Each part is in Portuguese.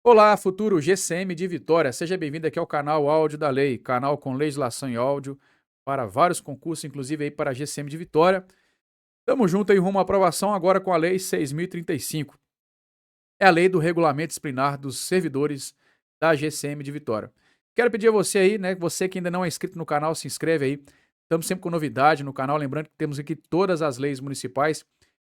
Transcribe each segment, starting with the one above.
Olá, futuro GCM de Vitória. Seja bem-vindo aqui ao canal Áudio da Lei, canal com legislação em áudio para vários concursos, inclusive aí para a GCM de Vitória. Tamo junto aí rumo à aprovação agora com a Lei 6.035. É a lei do regulamento disciplinar dos servidores da GCM de Vitória. Quero pedir a você aí, né, você que ainda não é inscrito no canal, se inscreve aí. Estamos sempre com novidade no canal, lembrando que temos aqui todas as leis municipais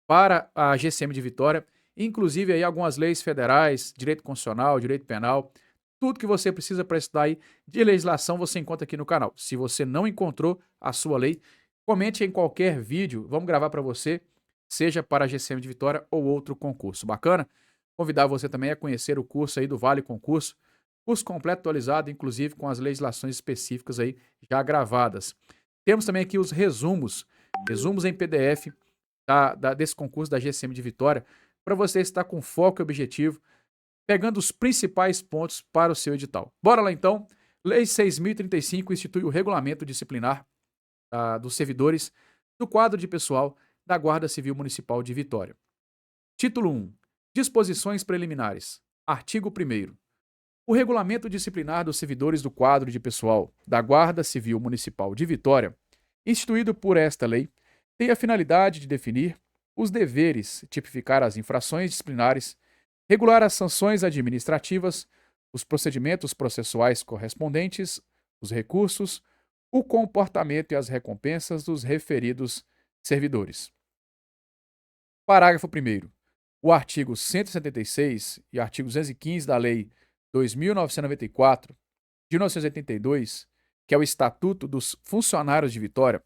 para a GCM de Vitória, inclusive aí algumas leis federais, direito constitucional, direito penal, tudo que você precisa para estudar aí de legislação você encontra aqui no canal. Se você não encontrou a sua lei, comente em qualquer vídeo, vamos gravar para você, seja para a GCM de Vitória ou outro concurso. Bacana? Convidar você também a conhecer o curso aí do Vale Concurso, curso completo atualizado, inclusive com as legislações específicas aí já gravadas. Temos também aqui os resumos em PDF desse concurso da GCM de Vitória, para você estar com foco e objetivo, pegando os principais pontos para o seu edital. Bora lá então. Lei 6.035 institui o regulamento disciplinar dos servidores do quadro de pessoal da Guarda Civil Municipal de Vitória. Título 1. Disposições preliminares. Artigo 1º. O regulamento disciplinar dos servidores do quadro de pessoal da Guarda Civil Municipal de Vitória, instituído por esta lei, tem a finalidade de definir os deveres, tipificar as infrações disciplinares, regular as sanções administrativas, os procedimentos processuais correspondentes, os recursos, o comportamento e as recompensas dos referidos servidores. Parágrafo 1º. O artigo 176 e artigo 215 da Lei 2.994, de 1982, que é o Estatuto dos Funcionários de Vitória,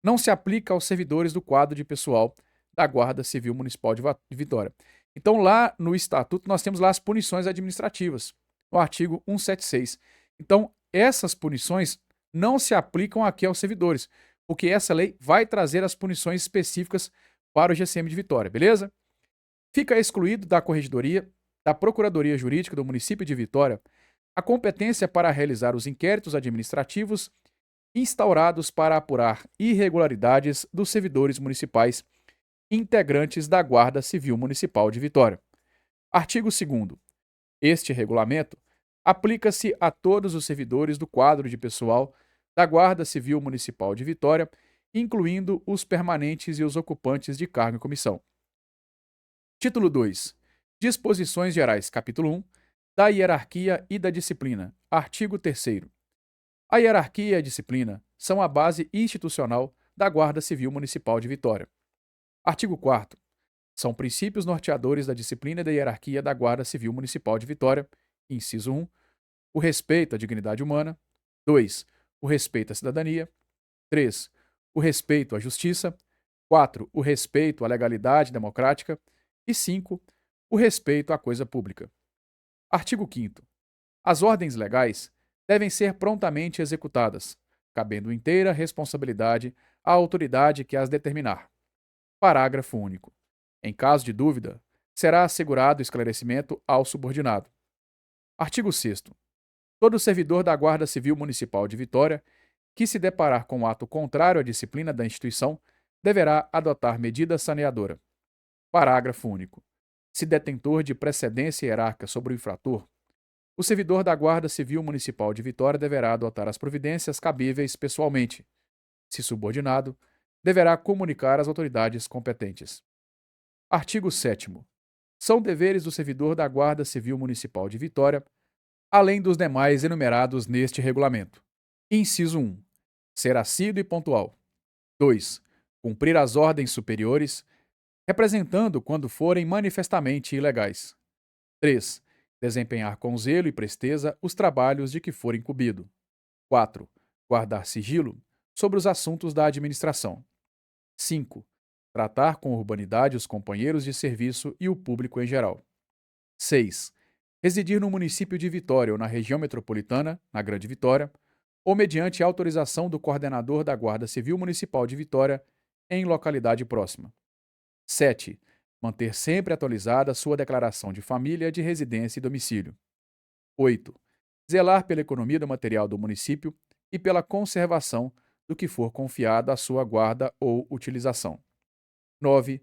não se aplica aos servidores do quadro de pessoal da Guarda Civil Municipal de Vitória. Então, lá no Estatuto, nós temos lá as punições administrativas, no artigo 176. Então, essas punições não se aplicam aqui aos servidores, porque essa lei vai trazer as punições específicas para o GCM de Vitória, beleza? Fica excluído da Corregedoria, da Procuradoria Jurídica do município de Vitória, a competência para realizar os inquéritos administrativos instaurados para apurar irregularidades dos servidores municipais integrantes da Guarda Civil Municipal de Vitória. Artigo 2º. Este regulamento aplica-se a todos os servidores do quadro de pessoal da Guarda Civil Municipal de Vitória, incluindo os permanentes e os ocupantes de cargo e comissão. Título 2. Disposições gerais. Capítulo 1. Da hierarquia e da disciplina. Artigo 3º. A hierarquia e a disciplina são a base institucional da Guarda Civil Municipal de Vitória. Artigo 4º. São princípios norteadores da disciplina e da hierarquia da Guarda Civil Municipal de Vitória. Inciso 1. O respeito à dignidade humana. 2. O respeito à cidadania. 3. O respeito à justiça. 4. O respeito à legalidade democrática. E 5. O respeito à coisa pública. Artigo 5º. As ordens legais devem ser prontamente executadas, cabendo inteira responsabilidade à autoridade que as determinar. Parágrafo único. Em caso de dúvida, será assegurado esclarecimento ao subordinado. Artigo 6º. Todo servidor da Guarda Civil Municipal de Vitória que se deparar com ato contrário à disciplina da instituição deverá adotar medida saneadora. Parágrafo único. Se detentor de precedência hierárquica sobre o infrator, o servidor da Guarda Civil Municipal de Vitória deverá adotar as providências cabíveis pessoalmente. Se subordinado, deverá comunicar às autoridades competentes. Artigo 7º. São deveres do servidor da Guarda Civil Municipal de Vitória, além dos demais enumerados neste regulamento. Inciso 1. Ser assíduo e pontual. 2. Cumprir as ordens superiores, representando quando forem manifestamente ilegais. 3. Desempenhar com zelo e presteza os trabalhos de que for incumbido. 4. Guardar sigilo sobre os assuntos da administração. 5. Tratar com urbanidade os companheiros de serviço e o público em geral. 6. Residir no município de Vitória ou na região metropolitana, na Grande Vitória, ou mediante autorização do coordenador da Guarda Civil Municipal de Vitória em localidade próxima. 7. Manter sempre atualizada sua declaração de família, de residência e domicílio. 8. Zelar pela economia do material do município e pela conservação do que for confiado à sua guarda ou utilização. 9.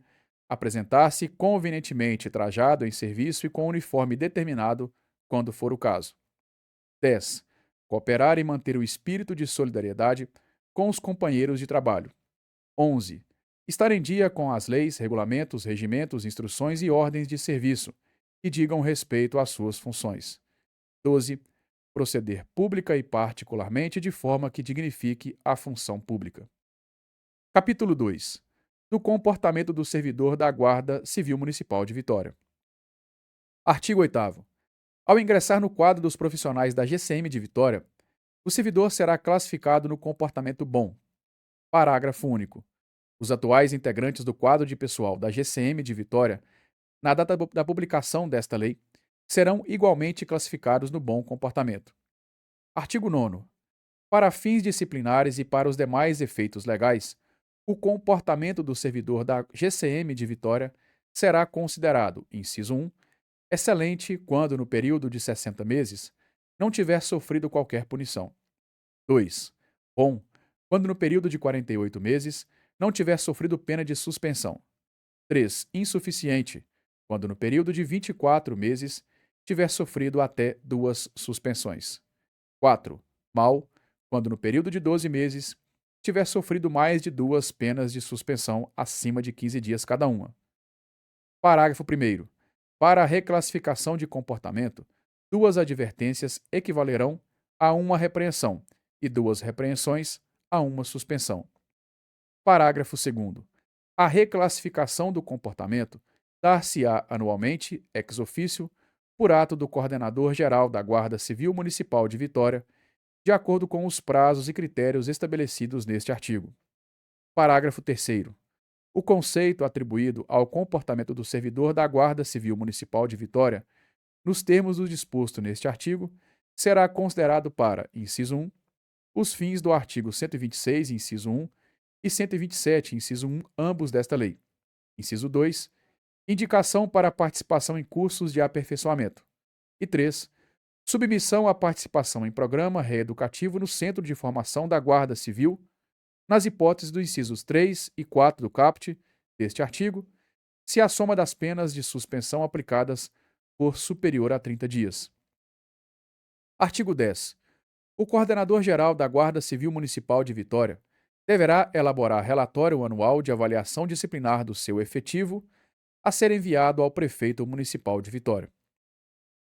Apresentar-se convenientemente trajado em serviço e com uniforme determinado quando for o caso. 10. Cooperar e manter o espírito de solidariedade com os companheiros de trabalho. 11. Estar em dia com as leis, regulamentos, regimentos, instruções e ordens de serviço que digam respeito às suas funções. 12. Proceder pública e particularmente de forma que dignifique a função pública. Capítulo 2. Do comportamento do servidor da Guarda Civil Municipal de Vitória. Artigo 8º. Ao ingressar no quadro dos profissionais da GCM de Vitória, o servidor será classificado no comportamento bom. Parágrafo único. Os atuais integrantes do quadro de pessoal da GCM de Vitória, na data da publicação desta lei, serão igualmente classificados no bom comportamento. Artigo 9º. Para fins disciplinares e para os demais efeitos legais, o comportamento do servidor da GCM de Vitória será considerado, inciso 1, excelente quando, no período de 60 meses, não tiver sofrido qualquer punição. 2. Bom, quando no período de 48 meses não tiver sofrido pena de suspensão. 3. Insuficiente, quando no período de 24 meses tiver sofrido até 2 suspensões. 4. Mal, quando no período de 12 meses tiver sofrido mais de 2 penas de suspensão acima de 15 dias cada uma. Parágrafo 1º. Para a reclassificação de comportamento, 2 advertências equivalerão a 1 repreensão e 2 repreensões a 1 suspensão. Parágrafo 2º. A reclassificação do comportamento dar-se-á anualmente, ex officio, por ato do Coordenador-Geral da Guarda Civil Municipal de Vitória, de acordo com os prazos e critérios estabelecidos neste artigo. Parágrafo 3º. O conceito atribuído ao comportamento do servidor da Guarda Civil Municipal de Vitória, nos termos do disposto neste artigo, será considerado para, inciso 1, os fins do artigo 126, inciso 1, e 127, inciso 1, ambos desta lei. Inciso 2, indicação para participação em cursos de aperfeiçoamento. E 3, submissão à participação em programa reeducativo no Centro de Formação da Guarda Civil, nas hipóteses dos incisos 3 e 4 do caput deste artigo, se a soma das penas de suspensão aplicadas for superior a 30 dias. Artigo 10. O Coordenador-Geral da Guarda Civil Municipal de Vitória deverá elaborar relatório anual de avaliação disciplinar do seu efetivo a ser enviado ao Prefeito Municipal de Vitória.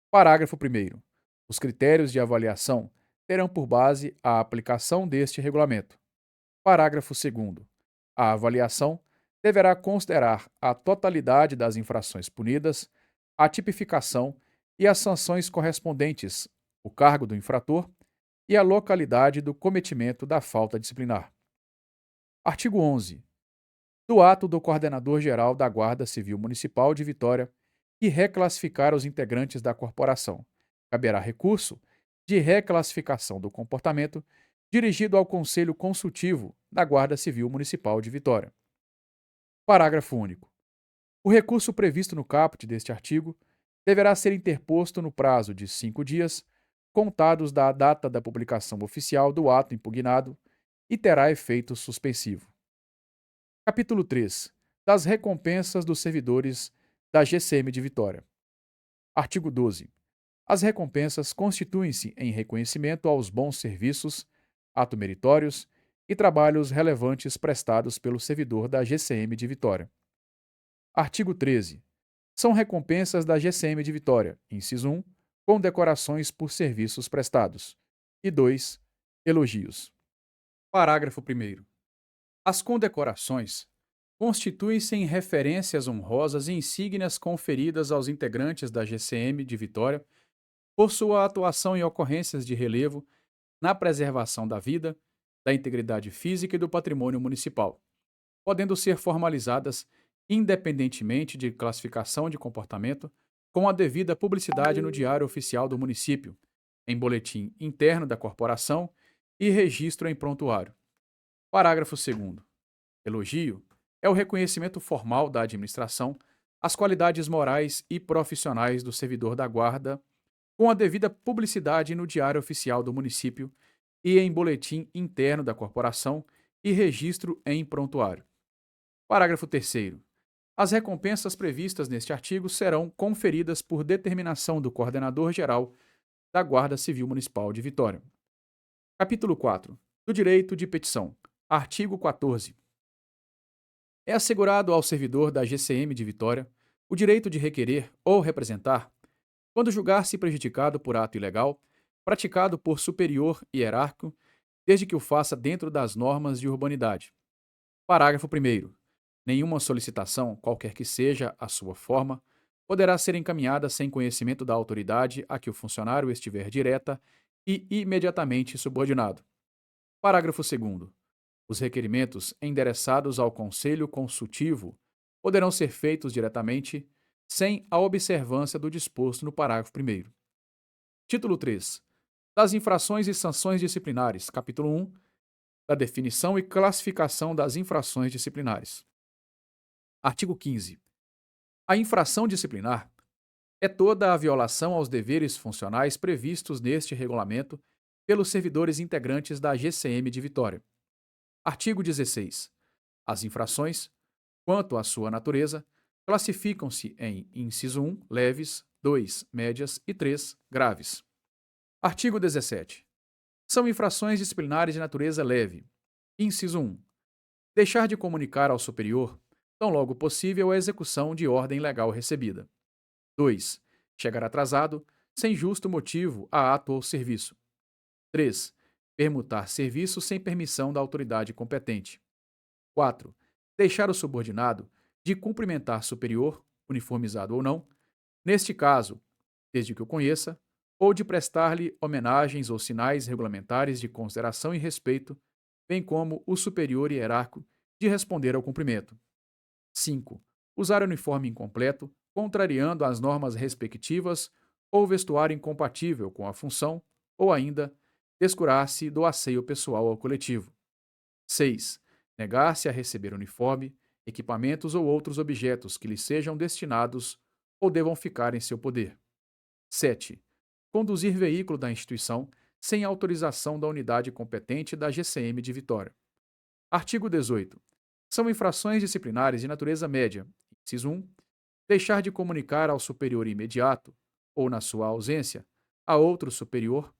Parágrafo 1º. Os critérios de avaliação terão por base a aplicação deste regulamento. Parágrafo 2º. A avaliação deverá considerar a totalidade das infrações punidas, a tipificação e as sanções correspondentes, o cargo do infrator e a localidade do cometimento da falta disciplinar. Artigo 11. Do ato do Coordenador-Geral da Guarda Civil Municipal de Vitória que reclassificar os integrantes da corporação, caberá recurso de reclassificação do comportamento dirigido ao Conselho Consultivo da Guarda Civil Municipal de Vitória. Parágrafo único. O recurso previsto no caput deste artigo deverá ser interposto no prazo de 5 dias, contados da data da publicação oficial do ato impugnado, e terá efeito suspensivo. Capítulo 3. Das recompensas dos servidores da GCM de Vitória. Artigo 12. As recompensas constituem-se em reconhecimento aos bons serviços, atos meritórios e trabalhos relevantes prestados pelo servidor da GCM de Vitória. Artigo 13. São recompensas da GCM de Vitória, inciso 1, condecorações por serviços prestados. E 2. Elogios. Parágrafo 1º. As condecorações constituem-se em referências honrosas e insígnias conferidas aos integrantes da GCM de Vitória por sua atuação em ocorrências de relevo na preservação da vida, da integridade física e do patrimônio municipal, podendo ser formalizadas independentemente de classificação de comportamento, com a devida publicidade no Diário Oficial do Município, em boletim interno da corporação e registro em prontuário. Parágrafo 2º. Elogio é o reconhecimento formal da administração às qualidades morais e profissionais do servidor da guarda, com a devida publicidade no Diário Oficial do Município e em boletim interno da corporação e registro em prontuário. Parágrafo 3º. As recompensas previstas neste artigo serão conferidas por determinação do Coordenador-Geral da Guarda Civil Municipal de Vitória. Capítulo 4. Do direito de petição. Artigo 14. É assegurado ao servidor da GCM de Vitória o direito de requerer ou representar, quando julgar-se prejudicado por ato ilegal, praticado por superior hierárquico, desde que o faça dentro das normas de urbanidade. Parágrafo 1º. Nenhuma solicitação, qualquer que seja a sua forma, poderá ser encaminhada sem conhecimento da autoridade a que o funcionário estiver direta e imediatamente subordinado. Parágrafo 2º. Os requerimentos endereçados ao Conselho Consultivo poderão ser feitos diretamente, sem a observância do disposto no parágrafo 1º. Título 3. Das infrações e sanções disciplinares. Capítulo 1. Da definição e classificação das infrações disciplinares. Artigo 15. A infração disciplinar é toda a violação aos deveres funcionais previstos neste regulamento pelos servidores integrantes da GCM de Vitória. Artigo 16. As infrações, quanto à sua natureza, classificam-se em inciso 1, leves, 2, médias e 3, graves. Artigo 17. São infrações disciplinares de natureza leve. Inciso 1. Deixar de comunicar ao superior, tão logo possível, a execução de ordem legal recebida. 2. Chegar atrasado, sem justo motivo, a ato ou serviço. 3. Permutar serviço sem permissão da autoridade competente. 4. Deixar o subordinado de cumprimentar superior, uniformizado ou não, neste caso, desde que o conheça, ou de prestar-lhe homenagens ou sinais regulamentares de consideração e respeito, bem como o superior hierárquico de responder ao cumprimento. 5. Usar uniforme incompleto, contrariando as normas respectivas, ou vestuário incompatível com a função, ou ainda, descurar-se do asseio pessoal ao coletivo. 6. Negar-se a receber uniforme, equipamentos ou outros objetos que lhe sejam destinados ou devam ficar em seu poder. 7. Conduzir veículo da instituição sem autorização da unidade competente da GCM de Vitória. Artigo 18. São infrações disciplinares de natureza média. Inciso 1. Deixar de comunicar ao superior imediato, ou na sua ausência, a outro superior,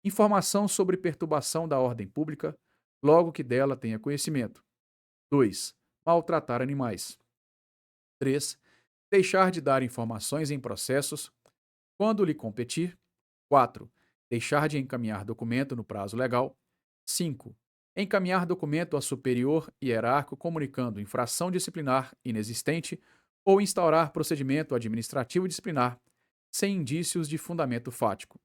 informação sobre perturbação da ordem pública, logo que dela tenha conhecimento. 2. Maltratar animais. 3. Deixar de dar informações em processos, quando lhe competir. 4. Deixar de encaminhar documento no prazo legal. 5. Encaminhar documento a superior hierárquico comunicando infração disciplinar inexistente ou instaurar procedimento administrativo disciplinar sem indícios de fundamento fático.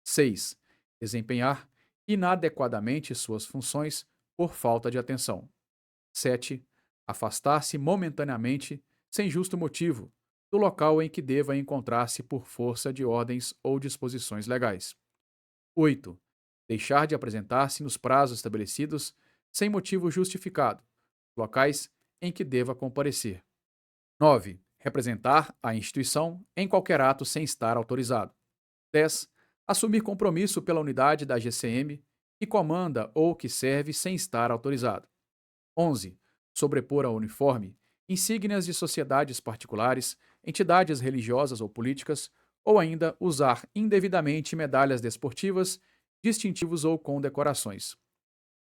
6. Desempenhar inadequadamente suas funções por falta de atenção. 7. Afastar-se momentaneamente, sem justo motivo, do local em que deva encontrar-se por força de ordens ou disposições legais. 8. Deixar de apresentar-se nos prazos estabelecidos sem motivo justificado, locais em que deva comparecer. 9. Representar a instituição em qualquer ato sem estar autorizado. 10. Assumir compromisso pela unidade da GCM que comanda ou que serve sem estar autorizado. 11. Sobrepor ao uniforme insígnias de sociedades particulares, entidades religiosas ou políticas, ou ainda usar indevidamente medalhas desportivas, distintivos ou condecorações.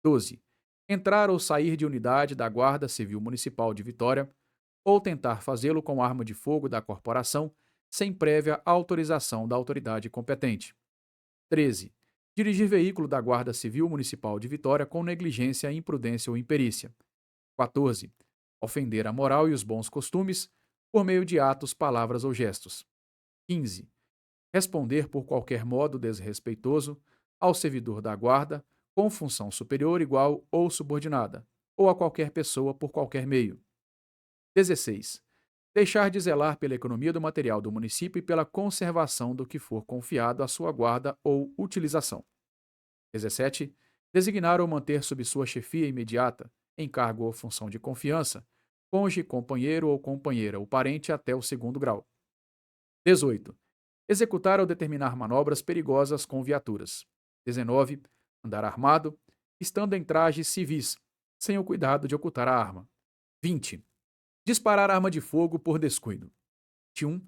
12. Entrar ou sair de unidade da Guarda Civil Municipal de Vitória, ou tentar fazê-lo com arma de fogo da corporação, sem prévia autorização da autoridade competente. 13. Dirigir veículo da Guarda Civil Municipal de Vitória com negligência, imprudência ou imperícia. 14. Ofender a moral e os bons costumes por meio de atos, palavras ou gestos. 15. Responder por qualquer modo desrespeitoso ao servidor da guarda com função superior, igual ou subordinada, ou a qualquer pessoa por qualquer meio. 16. Deixar de zelar pela economia do material do município e pela conservação do que for confiado à sua guarda ou utilização. 17. Designar ou manter sob sua chefia imediata, em cargo ou função de confiança, cônjuge, companheiro ou companheira ou parente até o segundo grau. 18. Executar ou determinar manobras perigosas com viaturas. 19. Andar armado, estando em trajes civis, sem o cuidado de ocultar a arma. 20. Disparar arma de fogo por descuido. 21.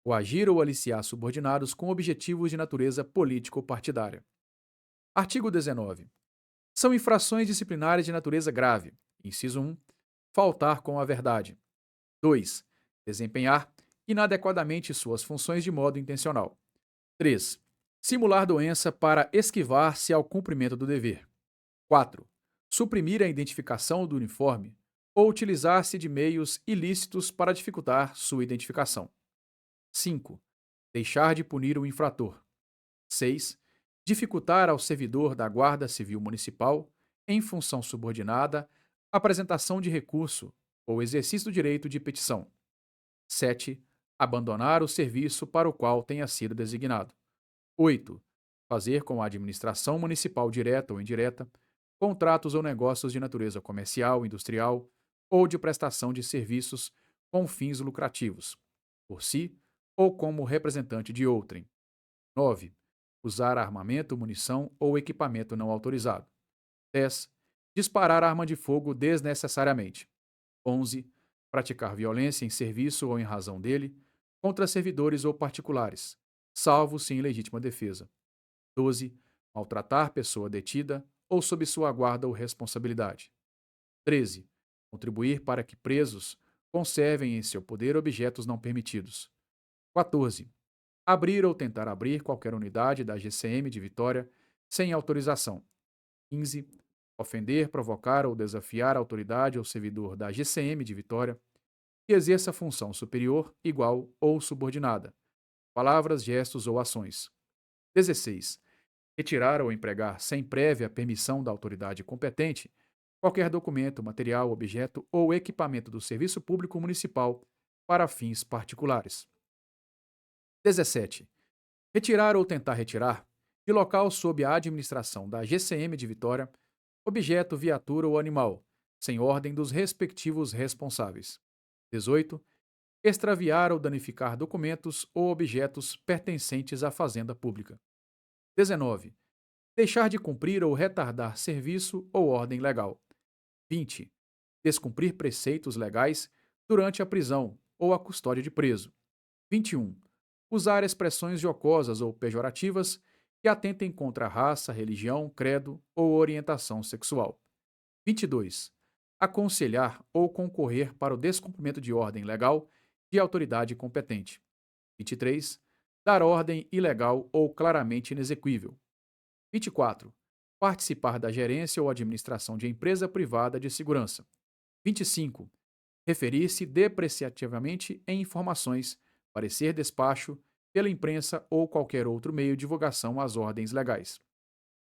O agir ou aliciar subordinados com objetivos de natureza político ou partidária. Artigo 19. São infrações disciplinares de natureza grave. Inciso 1. Faltar com a verdade. 2. Desempenhar inadequadamente suas funções de modo intencional. 3. Simular doença para esquivar-se ao cumprimento do dever. 4. Suprimir a identificação do uniforme ou utilizar-se de meios ilícitos para dificultar sua identificação. 5. Deixar de punir o infrator. 6. Dificultar ao servidor da Guarda Civil Municipal, em função subordinada, a apresentação de recurso ou exercício do direito de petição. 7. Abandonar o serviço para o qual tenha sido designado. 8. Fazer com a administração municipal direta ou indireta contratos ou negócios de natureza comercial, industrial ou de prestação de serviços com fins lucrativos, por si ou como representante de outrem. 9. Usar armamento, munição ou equipamento não autorizado. 10. Disparar arma de fogo desnecessariamente. 11. Praticar violência em serviço ou em razão dele contra servidores ou particulares, salvo se em legítima defesa. 12. Maltratar pessoa detida ou sob sua guarda ou responsabilidade. 13. Contribuir para que presos conservem em seu poder objetos não permitidos. 14. Abrir ou tentar abrir qualquer unidade da GCM de Vitória sem autorização. 15. Ofender, provocar ou desafiar a autoridade ou servidor da GCM de Vitória que exerça função superior, igual ou subordinada. Palavras, gestos ou ações. 16. Retirar ou empregar sem prévia permissão da autoridade competente qualquer documento, material, objeto ou equipamento do Serviço Público Municipal para fins particulares. 17. Retirar ou tentar retirar, de local sob a administração da GCM de Vitória, objeto, viatura ou animal, sem ordem dos respectivos responsáveis. 18. Extraviar ou danificar documentos ou objetos pertencentes à fazenda pública. 19. Deixar de cumprir ou retardar serviço ou ordem legal. 20. Descumprir preceitos legais durante a prisão ou a custódia de preso. 21. Usar expressões jocosas ou pejorativas que atentem contra a raça, religião, credo ou orientação sexual. 22. Aconselhar ou concorrer para o descumprimento de ordem legal de autoridade competente. 23. Dar ordem ilegal ou claramente inexequível. 24. Participar da gerência ou administração de empresa privada de segurança. 25. Referir-se depreciativamente em informações, parecer despacho, pela imprensa ou qualquer outro meio de divulgação às ordens legais.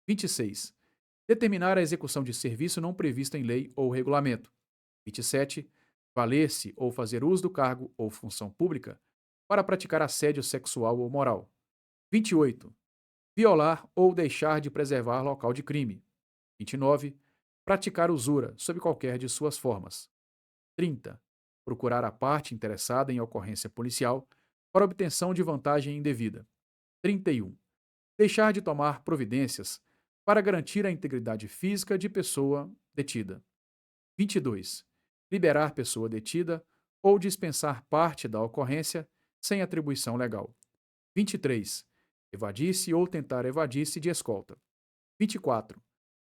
26. Determinar a execução de serviço não previsto em lei ou regulamento. 27. Valer-se ou fazer uso do cargo ou função pública para praticar assédio sexual ou moral. 28. Violar ou deixar de preservar local de crime. 29. Praticar usura, sob qualquer de suas formas. 30. Procurar a parte interessada em ocorrência policial para obtenção de vantagem indevida. 31. Deixar de tomar providências para garantir a integridade física de pessoa detida. 22. Liberar pessoa detida ou dispensar parte da ocorrência sem atribuição legal. 23. Evadir-se ou tentar evadir-se de escolta. 24.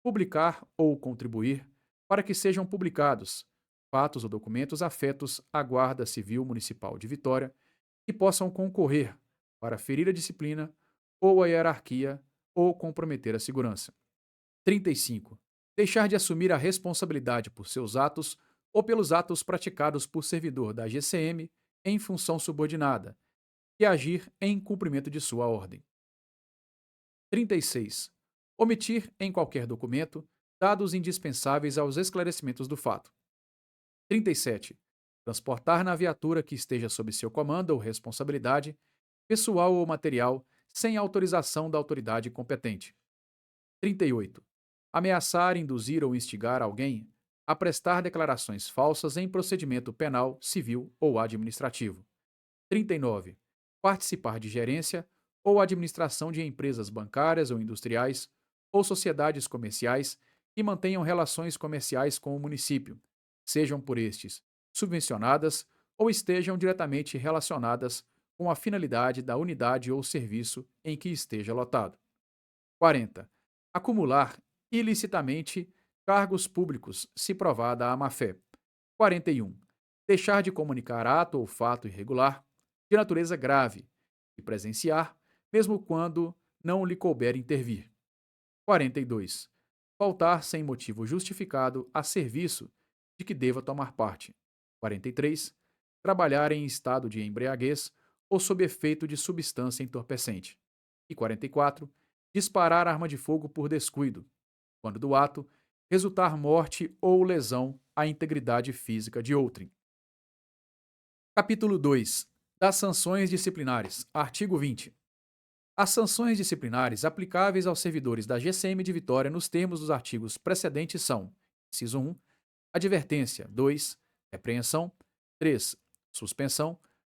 Publicar ou contribuir para que sejam publicados fatos ou documentos afetos à Guarda Civil Municipal de Vitória que possam concorrer para ferir a disciplina ou a hierarquia ou comprometer a segurança. 35. Deixar de assumir a responsabilidade por seus atos ou pelos atos praticados por servidor da GCM em função subordinada e agir em cumprimento de sua ordem. 36. Omitir em qualquer documento dados indispensáveis aos esclarecimentos do fato. 37. Transportar na viatura que esteja sob seu comando ou responsabilidade, pessoal ou material, sem autorização da autoridade competente. 38. Ameaçar, induzir ou instigar alguém a prestar declarações falsas em procedimento penal, civil ou administrativo. 39. Participar de gerência ou administração de empresas bancárias ou industriais ou sociedades comerciais que mantenham relações comerciais com o município, sejam por estes subvencionadas ou estejam diretamente relacionadas com a finalidade da unidade ou serviço em que esteja lotado. 40. Acumular ilicitamente cargos públicos, se provada a má-fé. 41. Deixar de comunicar ato ou fato irregular de natureza grave e presenciar, mesmo quando não lhe couber intervir. 42. Faltar sem motivo justificado a serviço de que deva tomar parte. 43. Trabalhar em estado de embriaguez ou sob efeito de substância entorpecente. E 44. Disparar arma de fogo por descuido, quando do ato resultar morte ou lesão à integridade física de outrem. Capítulo 2. Das sanções disciplinares. Artigo 20. As sanções disciplinares aplicáveis aos servidores da GCM de Vitória nos termos dos artigos precedentes são: inciso 1, advertência; 2, repreensão; 3, suspensão;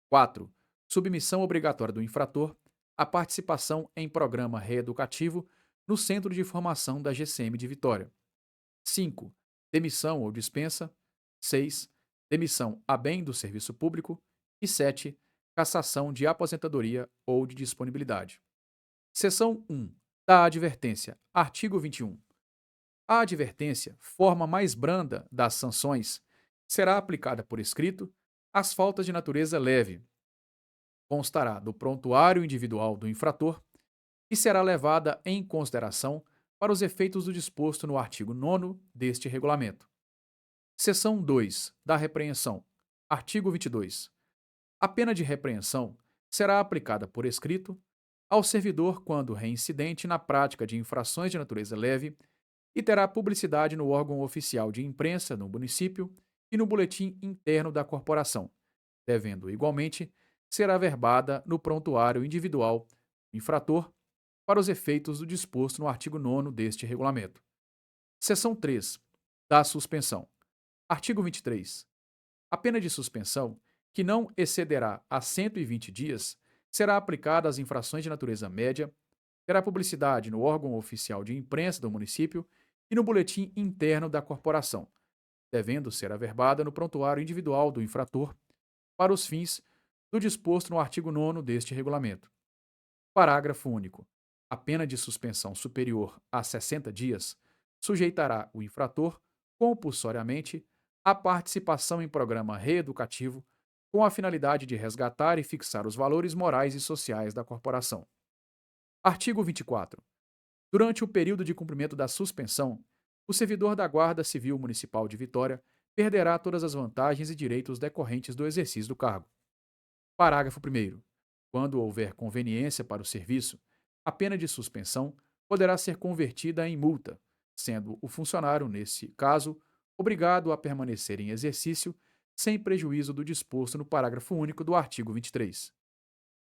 4, submissão obrigatória do infrator à participação em programa reeducativo no Centro de Formação da GCM de Vitória; 5, demissão ou dispensa; 6, demissão a bem do serviço público; e 7, cassação de aposentadoria ou de disponibilidade. Seção 1. Da advertência. Artigo 21. A advertência, forma mais branda das sanções, será aplicada por escrito às faltas de natureza leve. Constará do prontuário individual do infrator e será levada em consideração para os efeitos do disposto no artigo 9º deste regulamento. Seção 2. Da repreensão. Artigo 22. A pena de repreensão será aplicada por escrito ao servidor quando reincidente na prática de infrações de natureza leve e terá publicidade no órgão oficial de imprensa no município e no boletim interno da corporação, devendo, igualmente, ser averbada no prontuário individual do infrator para os efeitos do disposto no artigo 9º deste regulamento. Seção 3. Da suspensão. Artigo 23. A pena de suspensão, que não excederá a 120 dias, será aplicada às infrações de natureza média, terá publicidade no órgão oficial de imprensa do município e no boletim interno da corporação, devendo ser averbada no prontuário individual do infrator para os fins do disposto no artigo 9º deste regulamento. Parágrafo único. A pena de suspensão superior a 60 dias sujeitará o infrator, compulsoriamente, à participação em programa reeducativo com a finalidade de resgatar e fixar os valores morais e sociais da corporação. Artigo 24. Durante o período de cumprimento da suspensão, o servidor da Guarda Civil Municipal de Vitória perderá todas as vantagens e direitos decorrentes do exercício do cargo. Parágrafo 1º. Quando houver conveniência para o serviço, a pena de suspensão poderá ser convertida em multa, sendo o funcionário, nesse caso, obrigado a permanecer em exercício sem prejuízo do disposto no parágrafo único do artigo 23.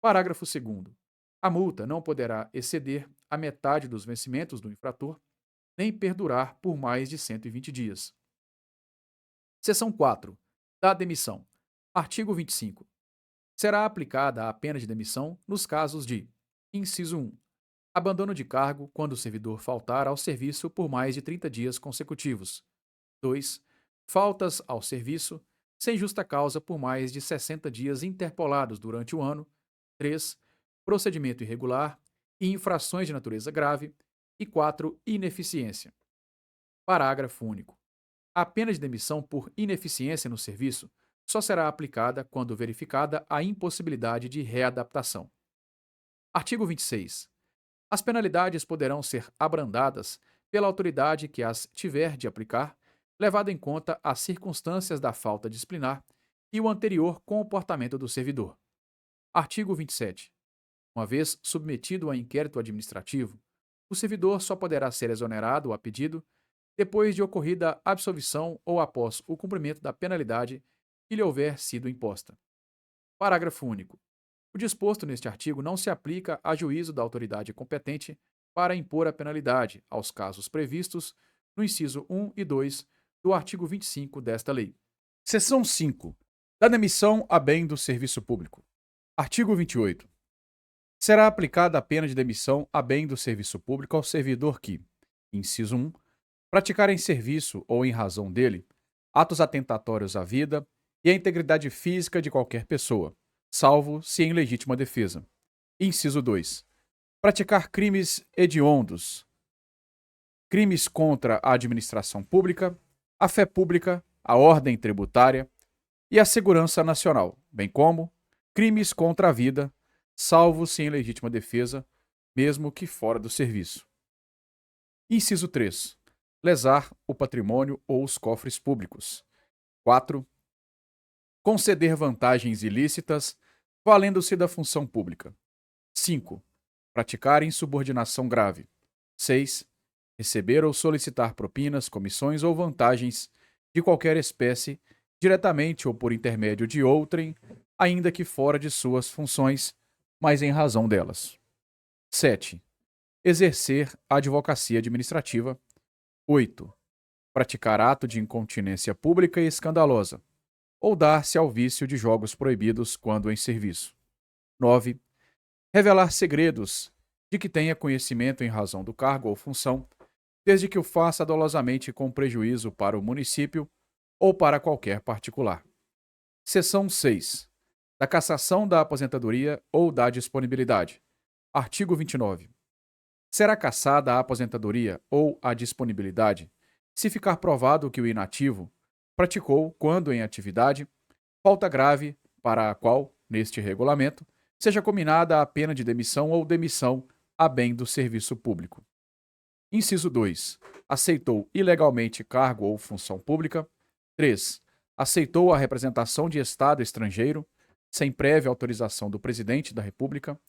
Parágrafo 2º. A multa não poderá exceder a metade dos vencimentos do infrator, nem perdurar por mais de 120 dias. Seção 4. Da demissão. Artigo 25. Será aplicada a pena de demissão nos casos de: inciso 1. Abandono de cargo quando o servidor faltar ao serviço por mais de 30 dias consecutivos. 2. Faltas ao serviço sem justa causa por mais de 60 dias interpolados durante o ano. 3. Procedimento irregular e infrações de natureza grave. E 4. Ineficiência. Parágrafo único. A pena de demissão por ineficiência no serviço só será aplicada quando verificada a impossibilidade de readaptação. Artigo 26. As penalidades poderão ser abrandadas pela autoridade que as tiver de aplicar, levado em conta as circunstâncias da falta disciplinar e o anterior comportamento do servidor. Artigo 27. Uma vez submetido a inquérito administrativo, o servidor só poderá ser exonerado a pedido depois de ocorrida absolvição ou após o cumprimento da penalidade que lhe houver sido imposta. Parágrafo único. O disposto neste artigo não se aplica a juízo da autoridade competente para impor a penalidade aos casos previstos no inciso 1 e 2 do artigo 25 desta lei. Seção 5. Da demissão a bem do serviço público. Artigo 28. Será aplicada a pena de demissão a bem do serviço público ao servidor que, inciso 1, praticar em serviço ou em razão dele atos atentatórios à vida, e a integridade física de qualquer pessoa, salvo se em legítima defesa. Inciso 2. Praticar crimes hediondos, crimes contra a administração pública, a fé pública, a ordem tributária e a segurança nacional, bem como crimes contra a vida, salvo se em legítima defesa, mesmo que fora do serviço. Inciso 3. Lesar o patrimônio ou os cofres públicos. 4. Conceder vantagens ilícitas, valendo-se da função pública. 5. Praticar insubordinação grave. 6. Receber ou solicitar propinas, comissões ou vantagens de qualquer espécie, diretamente ou por intermédio de outrem, ainda que fora de suas funções, mas em razão delas. 7. Exercer a advocacia administrativa. 8. Praticar ato de incontinência pública e escandalosa, ou dar-se ao vício de jogos proibidos quando em serviço. 9. Revelar segredos de que tenha conhecimento em razão do cargo ou função, desde que o faça dolosamente com prejuízo para o município ou para qualquer particular. Seção 6. Da cassação da aposentadoria ou da disponibilidade. Artigo 29. Será cassada a aposentadoria ou a disponibilidade se ficar provado que o inativo praticou, quando em atividade, falta grave para a qual, neste regulamento, seja cominada a pena de demissão ou demissão a bem do serviço público. Inciso 2. Aceitou ilegalmente cargo ou função pública. 3. Aceitou a representação de Estado estrangeiro, sem prévia autorização do Presidente da República.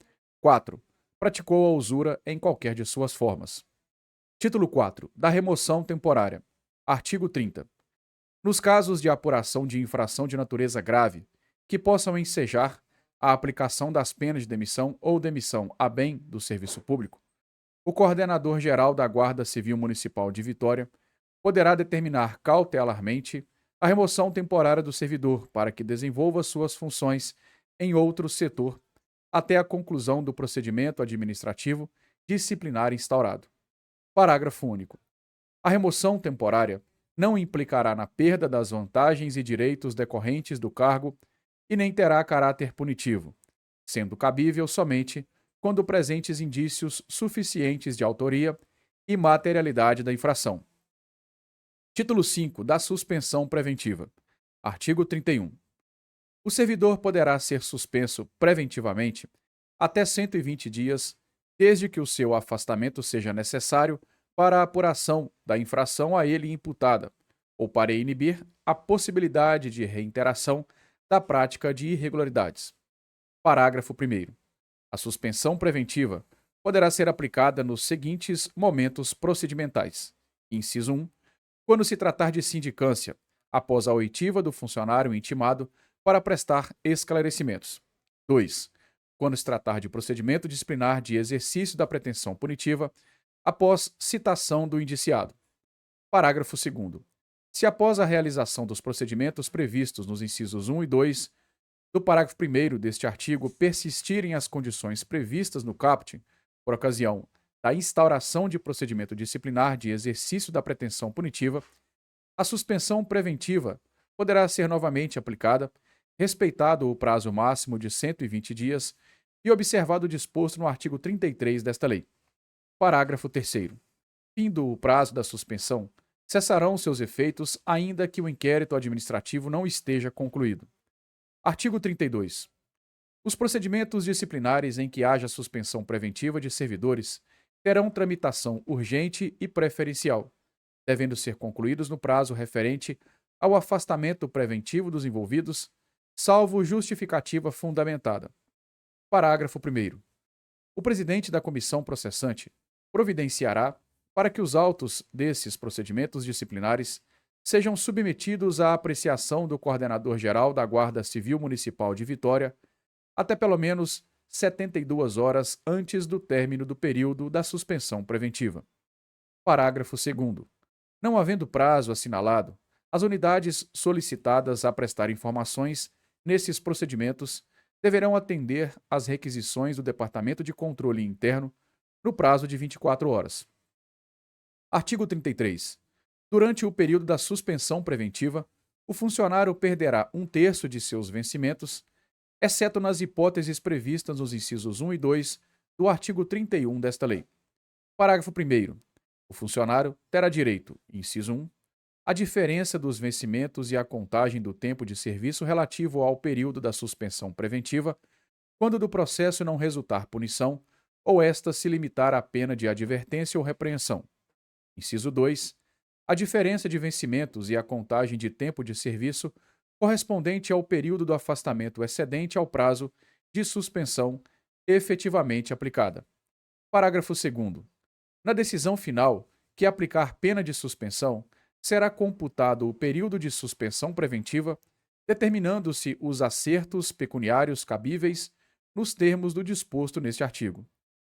4. Praticou a usura em qualquer de suas formas. Título 4. Da remoção temporária. Artigo 30. Nos casos de apuração de infração de natureza grave, que possam ensejar a aplicação das penas de demissão ou demissão a bem do serviço público, o Coordenador-Geral da Guarda Civil Municipal de Vitória poderá determinar cautelarmente a remoção temporária do servidor para que desenvolva suas funções em outro setor até a conclusão do procedimento administrativo disciplinar instaurado. Parágrafo único. A remoção temporária não implicará na perda das vantagens e direitos decorrentes do cargo e nem terá caráter punitivo, sendo cabível somente quando presentes indícios suficientes de autoria e materialidade da infração. Título 5. Da suspensão preventiva. Artigo 31. O servidor poderá ser suspenso preventivamente até 120 dias, desde que o seu afastamento seja necessário para a apuração da infração a ele imputada, ou para inibir a possibilidade de reiteração da prática de irregularidades. Parágrafo 1º. A suspensão preventiva poderá ser aplicada nos seguintes momentos procedimentais. Inciso 1. Quando se tratar de sindicância, após a oitiva do funcionário intimado para prestar esclarecimentos. 2. Quando se tratar de procedimento disciplinar de exercício da pretensão punitiva, após citação do indiciado. Parágrafo 2º. Se após a realização dos procedimentos previstos nos incisos 1 e 2 do parágrafo 1º deste artigo persistirem as condições previstas no caput, por ocasião da instauração de procedimento disciplinar de exercício da pretensão punitiva, a suspensão preventiva poderá ser novamente aplicada, respeitado o prazo máximo de 120 dias e observado o disposto no artigo 33 desta lei. Parágrafo 3º. Findo o prazo da suspensão, cessarão seus efeitos ainda que o inquérito administrativo não esteja concluído. Artigo 32. Os procedimentos disciplinares em que haja suspensão preventiva de servidores terão tramitação urgente e preferencial, devendo ser concluídos no prazo referente ao afastamento preventivo dos envolvidos, salvo justificativa fundamentada. Parágrafo 1º. O presidente da comissão processante providenciará para que os autos desses procedimentos disciplinares sejam submetidos à apreciação do Coordenador-Geral da Guarda Civil Municipal de Vitória até pelo menos 72 horas antes do término do período da suspensão preventiva. Parágrafo 2º. Não havendo prazo assinalado, as unidades solicitadas a prestar informações nesses procedimentos deverão atender às requisições do Departamento de Controle Interno no prazo de 24 horas. Artigo 33. Durante o período da suspensão preventiva, o funcionário perderá um terço de seus vencimentos, exceto nas hipóteses previstas nos incisos 1 e 2 do artigo 31 desta lei. Parágrafo 1º. O funcionário terá direito, inciso 1, à diferença dos vencimentos e à contagem do tempo de serviço relativo ao período da suspensão preventiva, quando do processo não resultar punição ou esta se limitar à pena de advertência ou repreensão. Inciso 2. A diferença de vencimentos e a contagem de tempo de serviço correspondente ao período do afastamento excedente ao prazo de suspensão efetivamente aplicada. Parágrafo 2º. Na decisão final, que aplicar pena de suspensão, será computado o período de suspensão preventiva, determinando-se os acertos pecuniários cabíveis nos termos do disposto neste artigo.